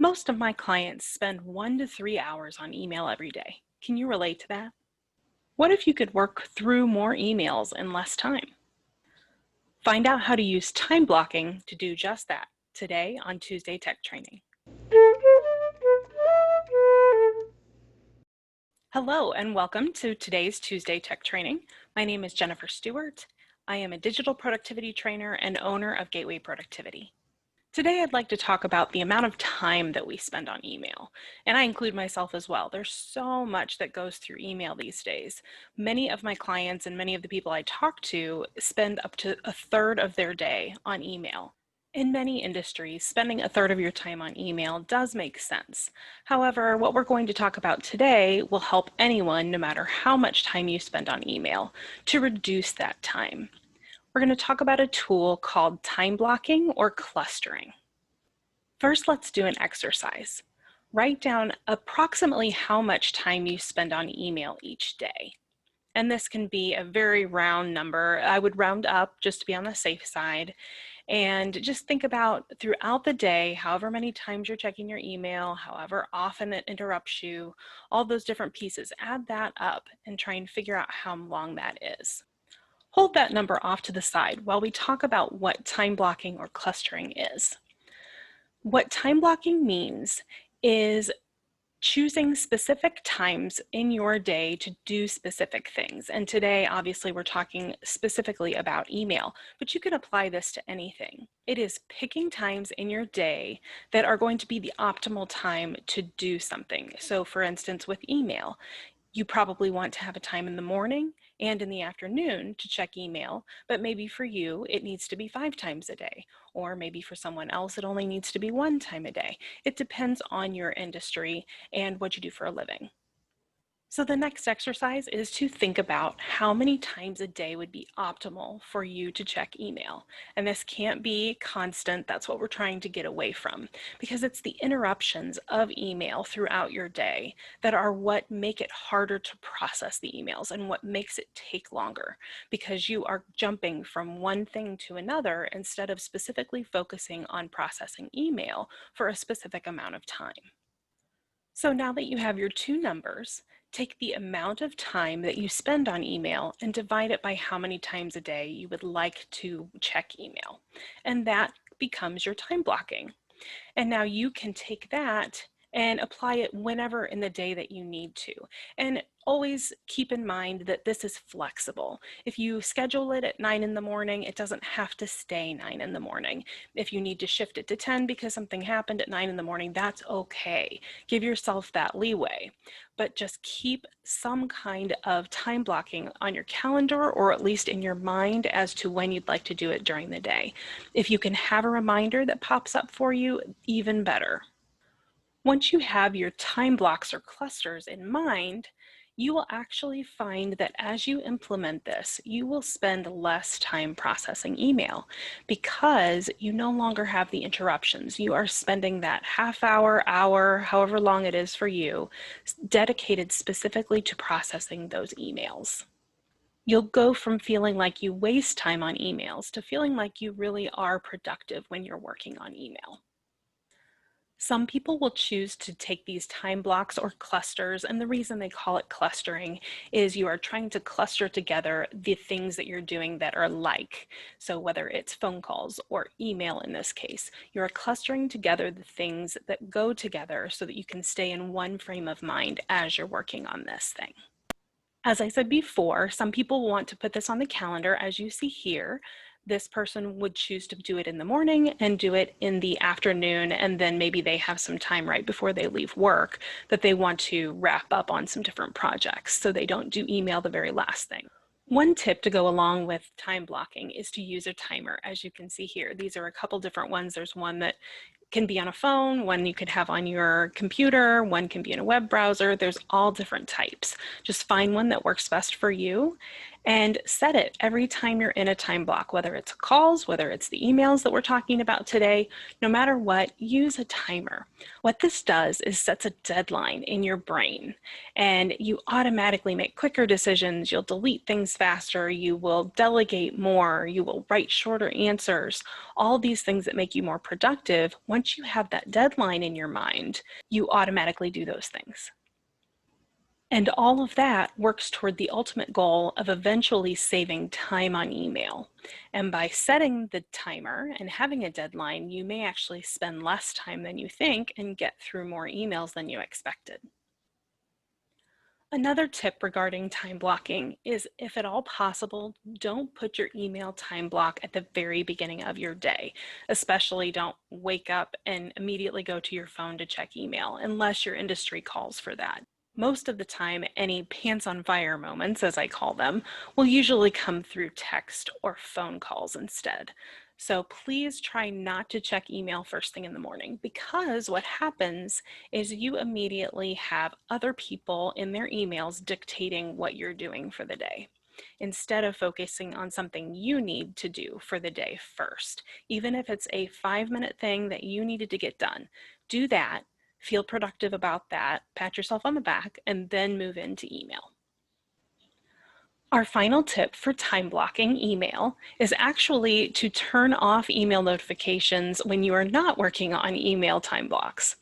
Most of my clients spend 1 to 3 hours on email every day. Can you relate to that? What if you could work through more emails in less time? Find out how to use time blocking to do just that today on Tuesday Tech Training. Hello and welcome to today's Tuesday Tech Training. My name is Jennifer Stewart. I am a digital productivity trainer and owner of Gateway Productivity. Today, I'd like to talk about the amount of time that we spend on email, and I include myself as well. There's so much that goes through email these days. Many of my clients and many of the people I talk to spend up to a third of their day on email. In many industries, spending a third of your time on email does make sense. However, what we're going to talk about today will help anyone, no matter how much time you spend on email, to reduce that time. We're going to talk about a tool called time blocking or clustering. First, let's do an exercise. Write down approximately how much time you spend on email each day. And this can be a very round number. I would round up just to be on the safe side. And just think about throughout the day, however many times you're checking your email, however often it interrupts you, all those different pieces, add that up and try and figure out how long that is. Hold that number off to the side while we talk about what time blocking or clustering is. What time blocking means is choosing specific times in your day to do specific things. And today, obviously, we're talking specifically about email, but you can apply this to anything. It is picking times in your day that are going to be the optimal time to do something. So for instance, with email, you probably want to have a time in the morning and in the afternoon to check email, but maybe for you, it needs to be 5 times a day, or maybe for someone else, it only needs to be 1 time a day. It depends on your industry and what you do for a living. So the next exercise is to think about how many times a day would be optimal for you to check email. And this can't be constant. That's what we're trying to get away from, because it's the interruptions of email throughout your day that are what make it harder to process the emails and what makes it take longer, because you are jumping from one thing to another instead of specifically focusing on processing email for a specific amount of time. So now that you have your two numbers, take the amount of time that you spend on email and divide it by how many times a day you would like to check email. And that becomes your time blocking. And now you can take that and apply it whenever in the day that you need to. And always keep in mind that this is flexible. If you schedule it at 9 in the morning, it doesn't have to stay 9 in the morning. If you need to shift it to 10 because something happened at 9 in the morning, that's okay. Give yourself that leeway. But just keep some kind of time blocking on your calendar, or at least in your mind, as to when you'd like to do it during the day. If you can have a reminder that pops up for you, even better. Once you have your time blocks or clusters in mind, you will actually find that as you implement this, you will spend less time processing email because you no longer have the interruptions. You are spending that half hour, however long it is for you, dedicated specifically to processing those emails. You'll go from feeling like you waste time on emails to feeling like you really are productive when you're working on email. Some people will choose to take these time blocks or clusters, and the reason they call it clustering is you are trying to cluster together the things that you're doing that are like. So whether it's phone calls or email in this case, you're clustering together the things that go together so that you can stay in one frame of mind as you're working on this thing. As I said before, some people want to put this on the calendar, as you see here. This person would choose to do it in the morning and do it in the afternoon, and then maybe they have some time right before they leave work that they want to wrap up on some different projects, so they don't do email the very last thing. One tip to go along with time blocking is to use a timer. As you can see here, these are a couple different ones. There's one that can be on a phone, one you could have on your computer, one can be in a web browser. There's all different types. Just find one that works best for you and set it every time you're in a time block, whether it's calls, whether it's the emails that we're talking about today, no matter what, use a timer. What this does is sets a deadline in your brain, and you automatically make quicker decisions. You'll delete things faster, you will delegate more, you will write shorter answers, all these things that make you more productive. Once you have that deadline in your mind, you automatically do those things. And all of that works toward the ultimate goal of eventually saving time on email. And by setting the timer and having a deadline, you may actually spend less time than you think and get through more emails than you expected. Another tip regarding time blocking is, if at all possible, don't put your email time block at the very beginning of your day. Especially don't wake up and immediately go to your phone to check email unless your industry calls for that. Most of the time, any pants on fire moments, as I call them, will usually come through text or phone calls instead. So please try not to check email first thing in the morning, because what happens is you immediately have other people in their emails dictating what you're doing for the day, instead of focusing on something you need to do for the day first. Even if it's a 5-minute thing that you needed to get done, do that. Feel productive about that, pat yourself on the back, and then move into email. Our final tip for time blocking email is actually to turn off email notifications when you are not working on email time blocks.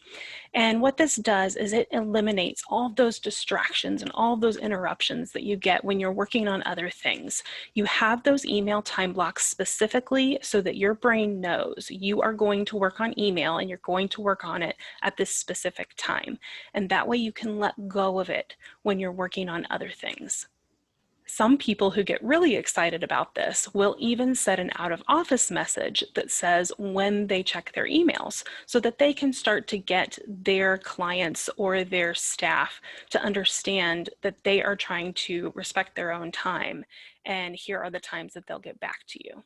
And what this does is it eliminates all of those distractions and all of those interruptions that you get when you're working on other things. You have those email time blocks specifically so that your brain knows you are going to work on email and you're going to work on it at this specific time. And that way you can let go of it when you're working on other things. Some people who get really excited about this will even set an out of office message that says when they check their emails, so that they can start to get their clients or their staff to understand that they are trying to respect their own time, and here are the times that they'll get back to you.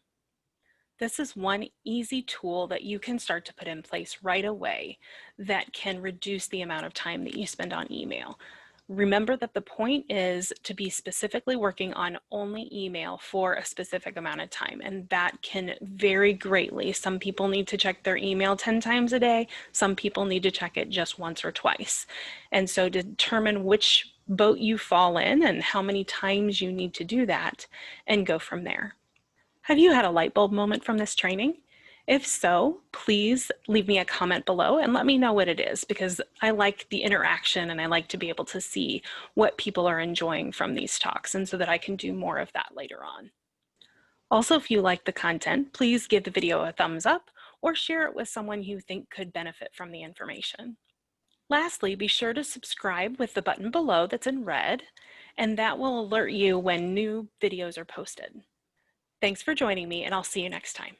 This is one easy tool that you can start to put in place right away that can reduce the amount of time that you spend on email. Remember that the point is to be specifically working on only email for a specific amount of time, and that can vary greatly. Some people need to check their email 10 times a day. Some people need to check it just once or twice. And so determine which boat you fall in and how many times you need to do that, and go from there. Have you had a light bulb moment from this training? If so, please leave me a comment below and let me know what it is, because I like the interaction and I like to be able to see what people are enjoying from these talks, and so that I can do more of that later on. Also, if you like the content, please give the video a thumbs up or share it with someone you think could benefit from the information. Lastly, be sure to subscribe with the button below that's in red, and that will alert you when new videos are posted. Thanks for joining me, and I'll see you next time.